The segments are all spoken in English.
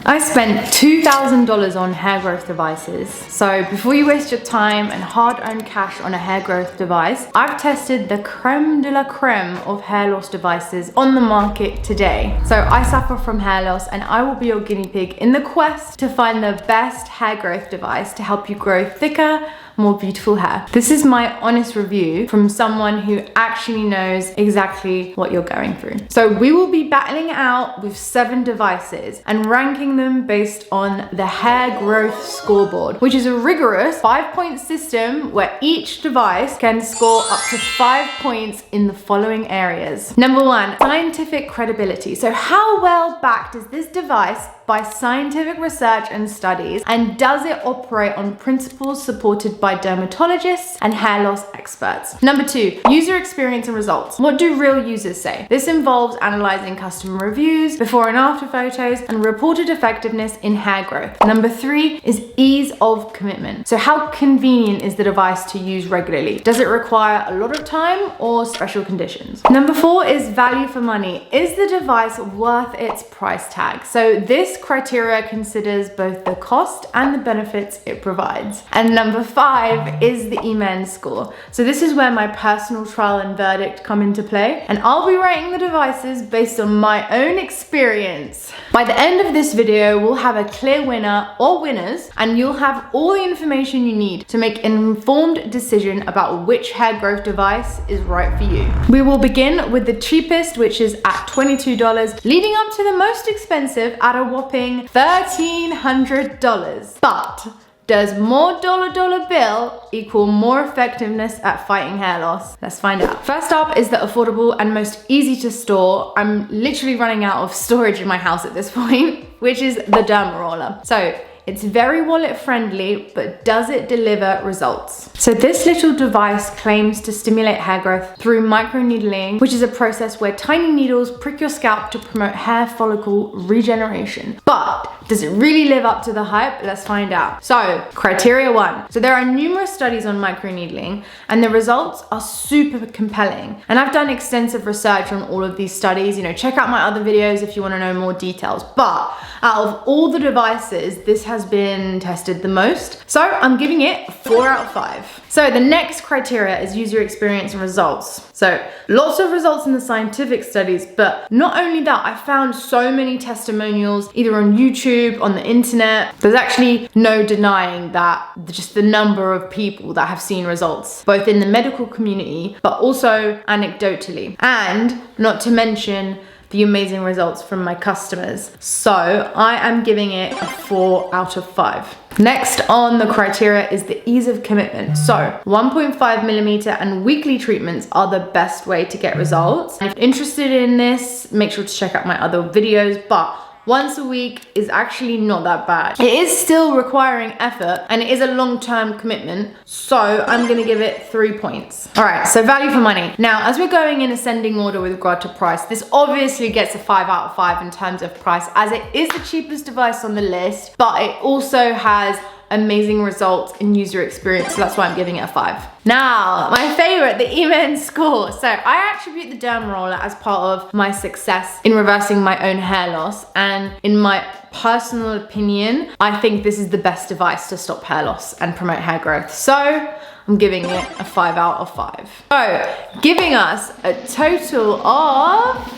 I spent $2,000 on hair growth devices. So before you waste your time and hard-earned cash on a hair growth device, I've tested the creme de la creme of hair loss devices on the market today. So I suffer from hair loss and I will be your guinea pig in the quest to find the best hair growth device to help you grow thicker, more beautiful hair. This is my honest review from someone who actually knows exactly what you're going through. So we will be battling it out with 7 devices and ranking them based on the hair growth scoreboard, which is a rigorous 5-point system where each device can score up to 5 points in the following areas. Number 1, scientific credibility. So how well backed is this device by scientific research and studies, and does it operate on principles supported by dermatologists and hair loss experts? Number 2, user experience and results. What do real users say? This involves analyzing customer reviews, before and after photos, and reported effectiveness in hair growth. Number 3 is ease of commitment. So how convenient is the device to use regularly? Does it require a lot of time or special conditions? Number 4 is value for money. Is the device worth its price tag? So this criteria considers both the cost and the benefits it provides. And number 5 is the Imane score. So this is where my personal trial and verdict come into play, and I'll be rating the devices based on my own experience. By the end of this video, we'll have a clear winner or winners, and you'll have all the information you need to make an informed decision about which hair growth device is right for you. We will begin with the cheapest, which is at $22, leading up to the most expensive at a whopping $1,300. But does more dollar bill equal more effectiveness at fighting hair loss? Let's find out. First up is the affordable and most easy to store. I'm literally running out of storage in my house at this point, which is the DERMA-ROLLER. So it's very wallet friendly, but does it deliver results? So this little device claims to stimulate hair growth through microneedling, which is a process where tiny needles prick your scalp to promote hair follicle regeneration. But does it really live up to the hype? Let's find out. So criteria 1. So there are numerous studies on microneedling and the results are super compelling. And I've done extensive research on all of these studies. You know, check out my other videos if you want to know more details. But out of all the devices, this has been tested the most. So I'm giving it 4 out of 5. So the next criteria is user experience and results. So lots of results in the scientific studies, but not only that, I found so many testimonials either on YouTube, on the internet. There's actually no denying that just the number of people that have seen results, both in the medical community, but also anecdotally. And not to mention the amazing results from my customers. So I am giving it a 4 out of 5. Next on the criteria is the ease of commitment. So 1.5mm and weekly treatments are the best way to get results. If you're interested in this, make sure to check out my other videos, but once a week is actually not that bad. It is still requiring effort and it is a long-term commitment, so I'm gonna give it 3 points. All right, so value for money. Now, as we're going in ascending order with regard to price, this obviously gets a 5 out of 5 in terms of price, as it is the cheapest device on the list, but it also has amazing results in user experience, so that's why I'm giving it a 5. Now, my favorite, the Imane score. So I attribute the DERMA-ROLLER as part of my success in reversing my own hair loss, and in my personal opinion, I think this is the best device to stop hair loss and promote hair growth. So I'm giving it a 5 out of 5. So giving us a total of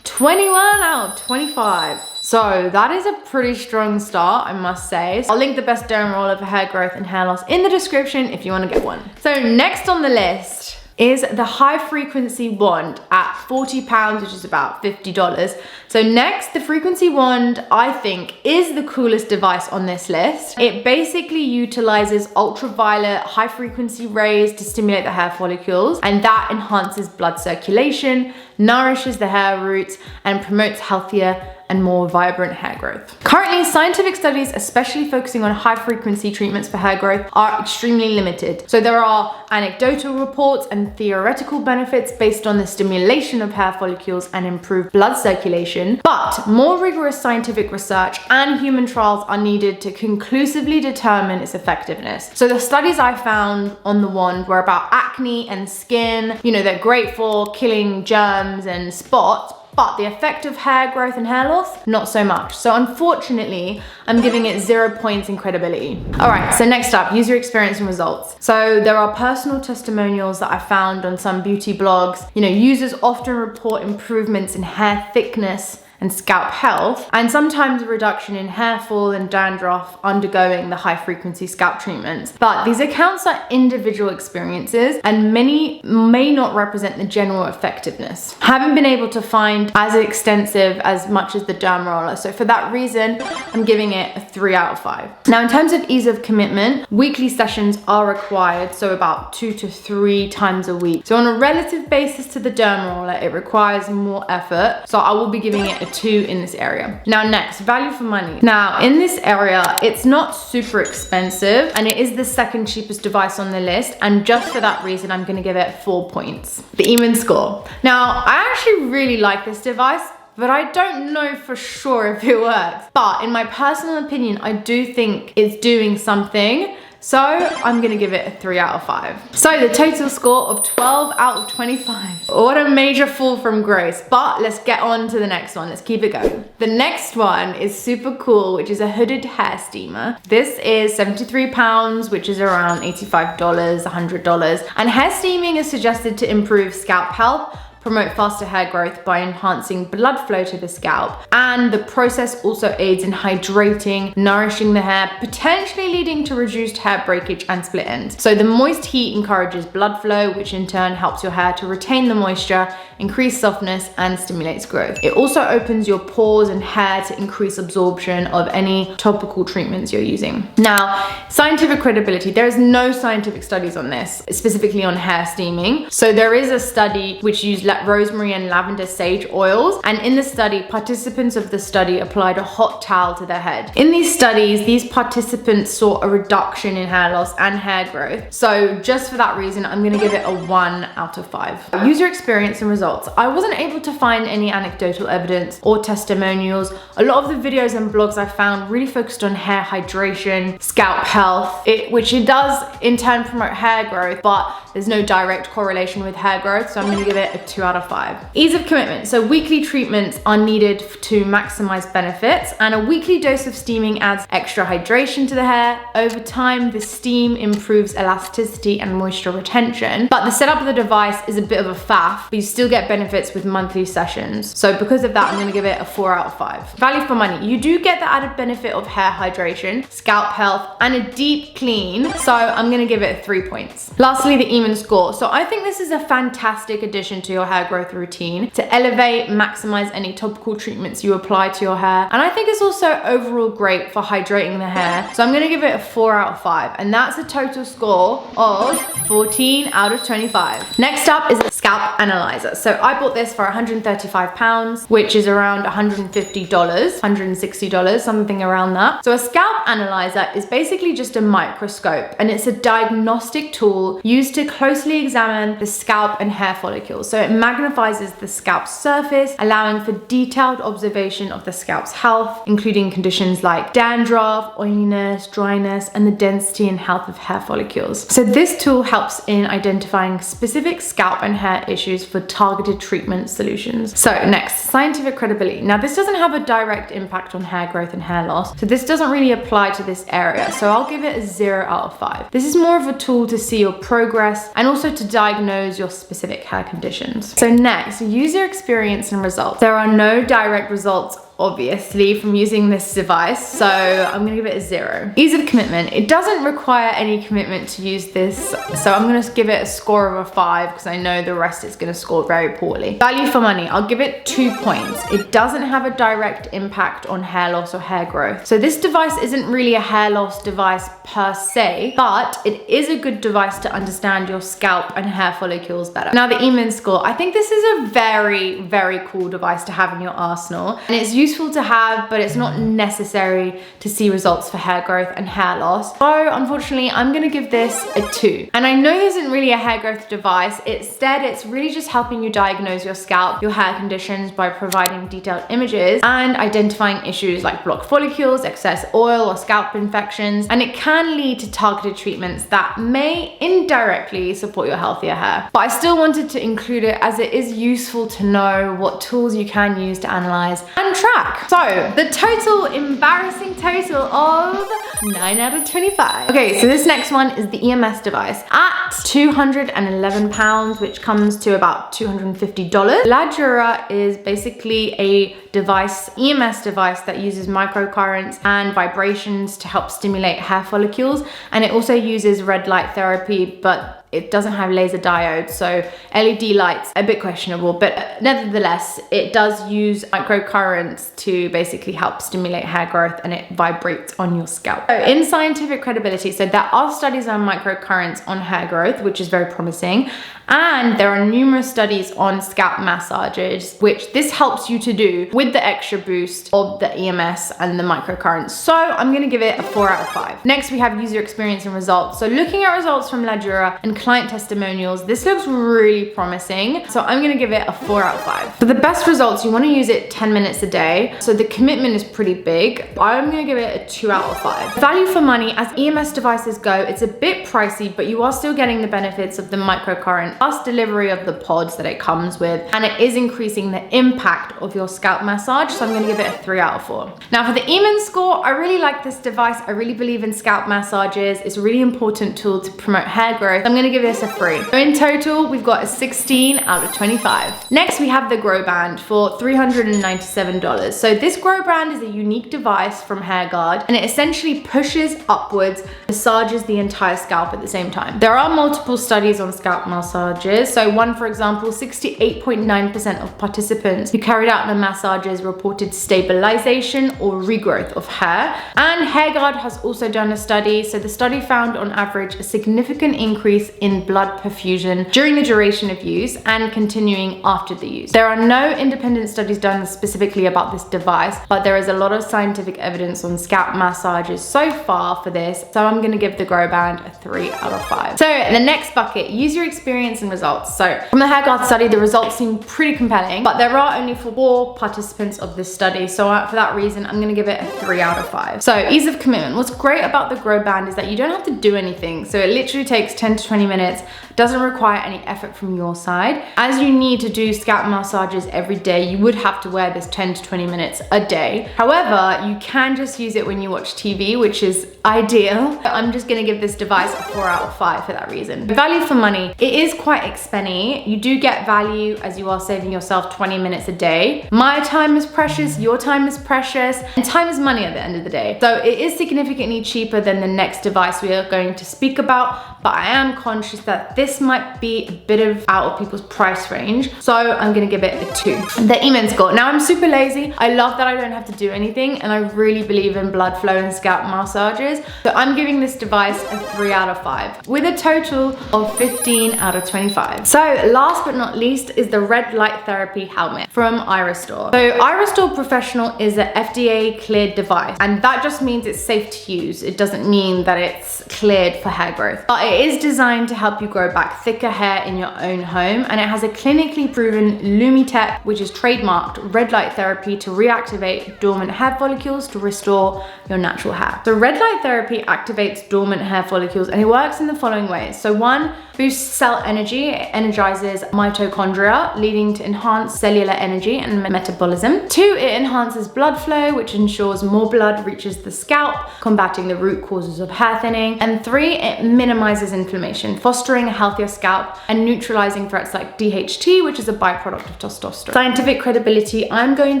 21 out of 25. So that is a pretty strong start, I must say. I'll link the best DERMA-ROLLER for hair growth and hair loss in the description if you want to get one. So next on the list is the high frequency wand at £40, which is about $50. So next, the frequency wand, I think, is the coolest device on this list. It basically utilizes ultraviolet high frequency rays to stimulate the hair follicles, and that enhances blood circulation, nourishes the hair roots, and promotes healthier and more vibrant hair growth. Currently, scientific studies, especially focusing on high frequency treatments for hair growth, are extremely limited. So there are anecdotal reports and theoretical benefits based on the stimulation of hair follicles and improved blood circulation, but more rigorous scientific research and human trials are needed to conclusively determine its effectiveness. So the studies I found on the wand were about acne and skin. You know, they're great for killing germs and spots, but the effect of hair growth and hair loss, not so much. So unfortunately, I'm giving it 0 points in credibility. All right, so next up, user experience and results. So there are personal testimonials that I found on some beauty blogs. You know, users often report improvements in hair thickness and scalp health, and sometimes a reduction in hair fall and dandruff undergoing the high frequency scalp treatments. But these accounts are individual experiences and many may not represent the general effectiveness. I haven't been able to find as extensive as much as the Derma-ROLLER, so for that reason, I'm giving it a 3 out of 5. Now, in terms of ease of commitment, weekly sessions are required, so about 2 to 3 times a week. So on a relative basis to the Derma-ROLLER, it requires more effort, so I will be giving it a 2 in this area. Now next, value for money. Now in this area, it's not super expensive and it is the second cheapest device on the list, and just for that reason, I'm gonna give it 4 points. The Imane score. Now, I actually really like this device, but I don't know for sure if it works. But in my personal opinion, I do think it's doing something. So I'm gonna give it a 3 out of 5. So the total score of 12 out of 25. What a major fall from grace, but let's get on to the next one. Let's keep it going. The next one is super cool, which is a hooded hair steamer. This is 73 pounds, which is around $85, $100. And hair steaming is suggested to improve scalp health, promote faster hair growth by enhancing blood flow to the scalp, and the process also aids in hydrating, nourishing the hair, potentially leading to reduced hair breakage and split ends. So the moist heat encourages blood flow, which in turn helps your hair to retain the moisture, increase softness, and stimulates growth. It also opens your pores and hair to increase absorption of any topical treatments you're using. Now, scientific credibility. There is no scientific studies on this, specifically on hair steaming. So there is a study which used rosemary and lavender sage oils, and in the study, participants of the study applied a hot towel to their head. In these studies, these participants saw a reduction in hair loss and hair growth. So just for that reason, I'm gonna give it a 1 out of 5. User experience and results. I wasn't able to find any anecdotal evidence or testimonials. A lot of the videos and blogs I found really focused on hair hydration, scalp health, which it does in turn promote hair growth, but there's no direct correlation with hair growth, so I'm gonna give it a 2 out of 5. Ease of commitment. So weekly treatments are needed to maximize benefits, and a weekly dose of steaming adds extra hydration to the hair. Over time, the steam improves elasticity and moisture retention, but the setup of the device is a bit of a faff, but you still get benefits with monthly sessions. So because of that, I'm gonna give it a 4 out of 5. Value for money. You do get the added benefit of hair hydration, scalp health, and a deep clean, so I'm gonna give it a 3 points. Lastly, the Imane score. So I think this is a fantastic addition to your hair growth routine to elevate, maximize any topical treatments you apply to your hair. And I think it's also overall great for hydrating the hair. So I'm gonna give it a 4 out of 5. And that's a total score of 14 out of 25. Next up is a scalp analyzer. So I bought this for £135, which is around $150, $160, something around that. So a scalp analyzer is basically just a microscope, and it's a diagnostic tool used to closely examine the scalp and hair follicles. So it magnifies the scalp's surface, allowing for detailed observation of the scalp's health, including conditions like dandruff, oiliness, dryness, and the density and health of hair follicles. So this tool helps in identifying specific scalp and hair issues for targeted treatment solutions. So next, scientific credibility. Now this doesn't have a direct impact on hair growth and hair loss, so this doesn't really apply to this area. So I'll give it a 0 out of 5. This is more of a tool to see your progress and also to diagnose your specific hair conditions. So next, user experience and results. There are no direct results obviously from using this device, so I'm gonna give it a 0. Ease of commitment. It doesn't require any commitment to use this, so I'm gonna give it a score of a 5 because I know the rest is gonna score very poorly. Value for money. I'll give it 2 points. It doesn't have a direct impact on hair loss or hair growth. So this device isn't really a hair loss device per se, but it is a good device to understand your scalp and hair follicles better. Now the Imane score. I think this is a very, very cool device to have in your arsenal, and it's useful useful to have, but it's not necessary to see results for hair growth and hair loss. So unfortunately, I'm gonna give this a 2. And I know this isn't really a hair growth device. Instead, it's really just helping you diagnose your scalp, your hair conditions by providing detailed images and identifying issues like blocked follicles, excess oil, or scalp infections. And it can lead to targeted treatments that may indirectly support your healthier hair. But I still wanted to include it as it is useful to know what tools you can use to analyze and track. So the total embarrassing total of 9 out of 25. Okay, so this next one is the EMS device at £211, which comes to about $250. LADUORA is basically a device, EMS device, that uses microcurrents and vibrations to help stimulate hair follicles, and it also uses red light therapy, but it doesn't have laser diodes, so LED lights, a bit questionable, but nevertheless, it does use microcurrents to basically help stimulate hair growth, and it vibrates on your scalp. So in scientific credibility, so there are studies on microcurrents on hair growth, which is very promising, and there are numerous studies on scalp massages, which this helps you to do with the extra boost of the EMS and the microcurrents. So I'm gonna give it a 4 out of 5. Next, we have user experience and results. So looking at results from LADUORA and client testimonials, this looks really promising. So I'm gonna give it a 4 out of 5. For the best results, you wanna use it 10 minutes a day. So the commitment is pretty big. I'm gonna give it a 2 out of 5. Value for money, as EMS devices go, it's a bit pricey, but you are still getting the benefits of the microcurrent plus delivery of the pods that it comes with, and it is increasing the impact of your scalp massage. So I'm gonna give it a 3 out of 4. Now for the Imane score, I really like this device. I really believe in scalp massages. It's a really important tool to promote hair growth. I'm gonna give this a 3. So in total, we've got a 16 out of 25. Next, we have the GROWBAND for $397. So this GROWBAND is a unique device from HairGuard, and it essentially pushes upwards, massages the entire scalp at the same time. There are multiple studies on scalp massages. So one, for example, 68.9% of participants who carried out the massages reported stabilization or regrowth of hair. And HairGuard has also done a study. So the study found on average a significant increase in blood perfusion during the duration of use and continuing after the use. There are no independent studies done specifically about this device, but there is a lot of scientific evidence on scalp massages so far for this. So I'm gonna give the GROWBAND a 3 out of 5. So the next bucket, user experience and results. So from the HairGuard study, the results seem pretty compelling, but there are only 4 participants of this study. So for that reason, I'm gonna give it a 3 out of 5. So ease of commitment. What's great about the GROWBAND is that you don't have to do anything. So it literally takes 10 to 20 minutes, doesn't require any effort from your side. As you need to do scalp massages every day, you would have to wear this 10 to 20 minutes a day. However, you can just use it when you watch TV, which is ideal. I'm just gonna give this device a 4 out of 5 for that reason. Value for money, it is quite expensive. You do get value as you are saving yourself 20 minutes a day. My time is precious, your time is precious, and time is money at the end of the day. So it is significantly cheaper than the next device we are going to speak about, but I am conscious that this might be a bit of out of people's price range. So I'm gonna give it a 2. The Imane score. Now I'm super lazy. I love that I don't have to do anything, and I really believe in blood flow and scalp massages. So I'm giving this device a 3 out of 5 with a total of 15 out of 25. So last but not least is the red light therapy helmet from IROR. So IROR Professional is an FDA cleared device, and that just means it's safe to use. It doesn't mean that it's cleared for hair growth, but it is designed to help you grow back thicker hair in your own home, and it has a clinically proven Lumitech, which is trademarked red light therapy to reactivate dormant hair follicles to restore your natural hair. So red light therapy activates dormant hair follicles, and it works in the following ways. So 1, boosts cell energy. It energizes mitochondria, leading to enhanced cellular energy and metabolism. 2, it enhances blood flow, which ensures more blood reaches the scalp, combating the root causes of hair thinning. And 3, it minimizes inflammation, fostering a healthier scalp and neutralizing threats like DHT, which is a byproduct of testosterone. Scientific credibility, I'm going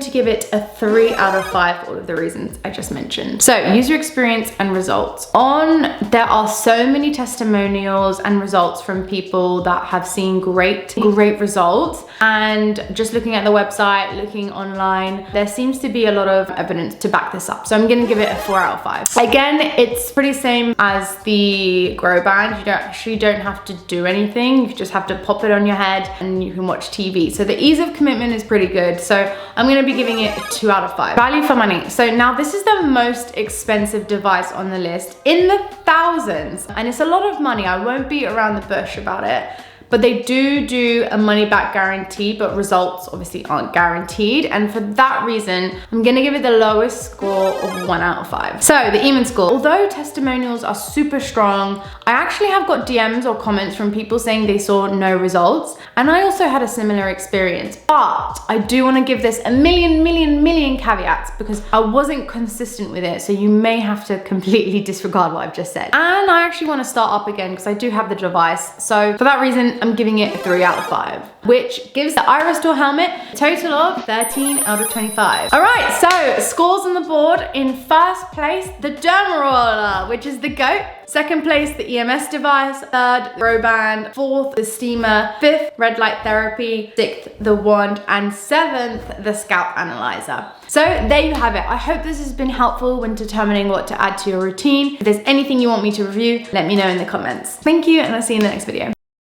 to give it a 3 out of 5 for all of the reasons I just mentioned. So user experience and results. There are so many testimonials and results from people that have seen great results. and just looking at the website, looking online, there seems to be a lot of evidence to back this up. So I'm gonna give it a 4 out of 5. Again, it's pretty same as the GROWBAND. You actually don't have to do anything. You just have to pop it on your head and you can watch TV. So the ease of commitment is pretty good. So I'm gonna be giving it a 2 out of 5. Value for money. So now this is the most expensive device on the list, in the thousands, and it's a lot of money. I won't beat around the bush about it. But they do a money back guarantee, but results obviously aren't guaranteed. And for that reason, I'm gonna give it the lowest score of 1 out of 5. So the Imane score, although testimonials are super strong, I actually have got DMs or comments from people saying they saw no results. And I also had a similar experience, but I do wanna give this a million caveats because I wasn't consistent with it. So you may have to completely disregard what I've just said. And I actually wanna start up again because I do have the device. So for that reason, I'm giving it a 3 out of 5, which gives the IROR helmet a total of 13 out of 25. All right, so scores on the board. In first place, the DERMA-ROLLER, which is the GOAT. Second place, the EMS device. Third, GROWBAND. Fourth, the steamer. Fifth, red light therapy. Sixth, the wand. And seventh, the scalp analyzer. So there you have it. I hope this has been helpful when determining what to add to your routine. If there's anything you want me to review, let me know in the comments. Thank you, and I'll see you in the next video.